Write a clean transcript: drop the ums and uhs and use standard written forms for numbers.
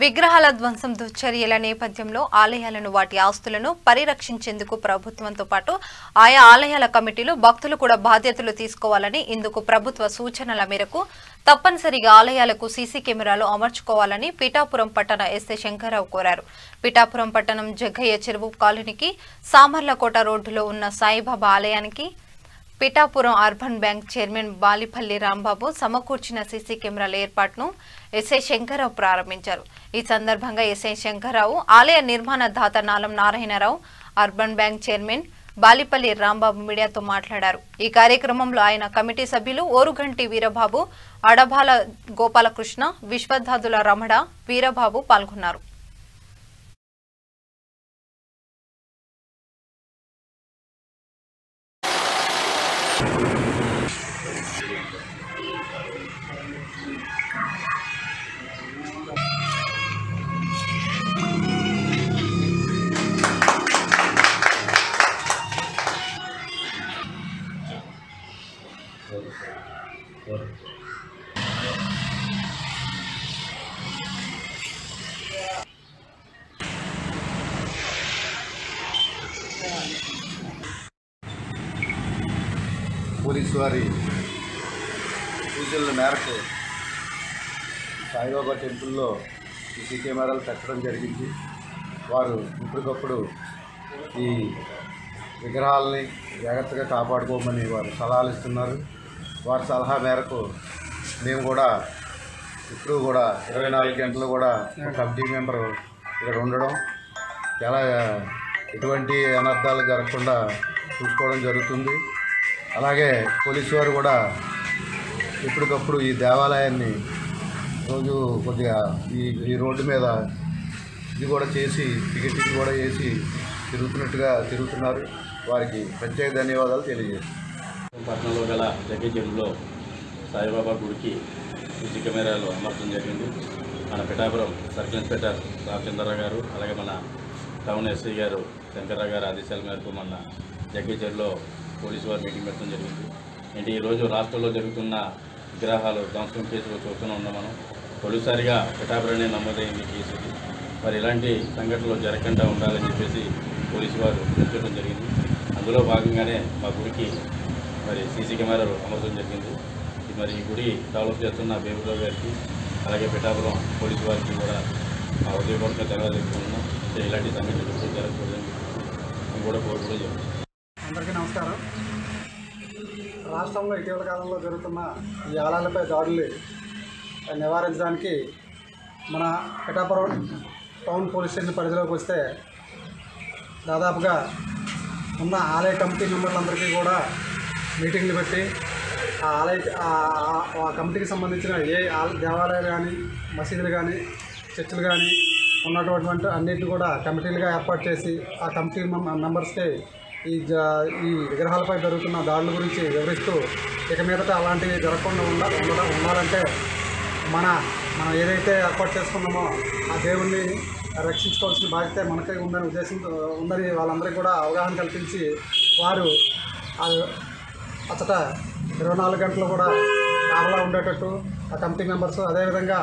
విగ్రహాల ధ్వంసం దుశ్చర్యల నేపథ్యంలో ఆలయాలను వాటి ఆస్తులను పరిరక్షించేందుకు ప్రభుత్వంతో పాటు ఆయా ఆలయాల కమిటీలు భక్తులు కూడా బాధ్యతలు తీసుకోవాలని ఇందుకు ప్రభుత్వ సూచనల మేరకు తప్పనిసరిగా ఆలయాలకు సీసీ కెమెరాలు అమర్చుకోవాలని పిఠాపురం పట్టణ ఎస్ఐ శంకర్రావు కోరారు. పిఠాపురం పట్టణం జగ్గయ్య చెరువు కాలనీకి సామర్లకోట రోడ్డులో ఉన్న సాయిబాబా ఆలయానికి Pithapuram urban bank chairman Balipalli Rambabu సమకూర్చిన సీసీ కెమెరాల ఏర్పాటును ఎస్ఐ శంకర్రావు ప్రారంభించారు. ఈ సందర్భంగా ఎస్ఐ శంకర్రావు ఆలయ నిర్మాణ దాత Nalam Narayanarao, urban bank chairman Balipalli Rambabu మీడియాతో మాట్లాడారు. ఈ కార్యక్రమంలో ఆయన కమిటీ సభ్యులు ఓరుగంటి వీరబాబు, అడబాల గోపాలకృష్ణ, విశ్వధాదుల రమణ, వీరబాబు పాల్గొన్నారు. పోలీసు వారి సూచనల మేరకు సాయిబాబా టెంపుల్లో సీసీ కెమెరాలు పెట్టడం జరిగింది. వారు ఇప్పటికప్పుడు ఈ విగ్రహాలని జాగ్రత్తగా కాపాడుకోమని వారు సలహాలు ఇస్తున్నారు. వారి సలహా మేరకు మేము కూడా ఇప్పుడు కూడా 24 గంటలు కూడా కమిటీ మెంబరు ఇక్కడ ఉండడం, చాలా ఎటువంటి అనర్థాలు జరగకుండా చూసుకోవడం జరుగుతుంది. అలాగే పోలీసు వారు కూడా ఎప్పటికప్పుడు ఈ దేవాలయాన్ని రోజు కొద్దిగా ఈ రోడ్డు మీద ఇది కూడా చేసి టికెటింగ్ కూడా వేసి తిరుగుతున్నారు. వారికి ప్రత్యేక ధన్యవాదాలు తెలియజేస్తాం. పట్టణంలో గల జగ్గయ్య చెరువులో సాయిబాబా గుడికి సీసీ కెమెరాలు అమర్చడం జరిగింది. మన పిఠాపురం సర్కిల్ ఇన్స్పెక్టర్ రామచంద్రరావు గారు, అలాగే మన టౌన్ ఎస్ఐ గారు శంకర్రావు గారు ఆదేశాల మేరకు మన జగ్గయ్య చెరువులో పోలీసు వారు మీటింగ్ పెట్టడం జరిగింది. ఏంటి ఈరోజు రాష్ట్రంలో జరుగుతున్న విగ్రహాలు ధ్వంసం కేసులు చూస్తూనే ఉన్నాం. మనం తొలిసారిగా పిఠాపురమే నమోదైంది కేసు. మరి ఇలాంటి సంఘటనలు జరగకుండా ఉండాలని చెప్పేసి పోలీసు వారు చూపించడం జరిగింది. అందులో భాగంగానే మా గుడికి మరి సీసీ కెమెరాలు అమర్చడం జరిగింది. మరి ఈ గుడి డెవలప్ చేస్తున్న బేబురావు గారికి, అలాగే పిఠాపురం పోలీసు వారికి కూడా మా ఉదయపూర్వక ధన్యవాదాలు చెప్తున్నాం. ఇలాంటి సంఘటనలు ఎప్పుడు జరగకూడదని మేము కూడా కోరుకోవడం జరుగుతుంది. అందరికీ నమస్కారం. రాష్ట్రంలో ఇటీవల కాలంలో జరుగుతున్న ఈ ఆలయాలపై దాడులు నివారించడానికి మన పిఠాపురం టౌన్ పోలీస్ స్టేషన్ పరిధిలోకి వస్తే దాదాపుగా ఉన్న ఆలయ కమిటీ మెంబర్లందరికీ కూడా మీటింగ్లు పెట్టి ఆ కమిటీకి సంబంధించిన ఏ దేవాలయాలు కానీ, మసీదులు కానీ, చర్చిలు కానీ ఉన్నటువంటి అన్నింటినీ కూడా కమిటీలుగా ఏర్పాటు చేసి ఆ కమిటీ మెంబర్స్కి ఈ విగ్రహాలపై జరుగుతున్న దాడుల గురించి వివరిస్తూ ఇక మీదట అలాంటివి జరగకుండా ఉండాలంటే మనం ఏదైతే ఏర్పాటు చేసుకున్నామో ఆ దేవుణ్ణి రక్షించుకోవాల్సిన బాధ్యత మనకే ఉందని ఉద్దేశంతో ఉందని వాళ్ళందరికీ కూడా అవగాహన కల్పించి వారు అచ్చట 24 గంటలు కూడా కావలా ఉండేటట్టు ఆ కమిటీ మెంబర్స్ అదేవిధంగా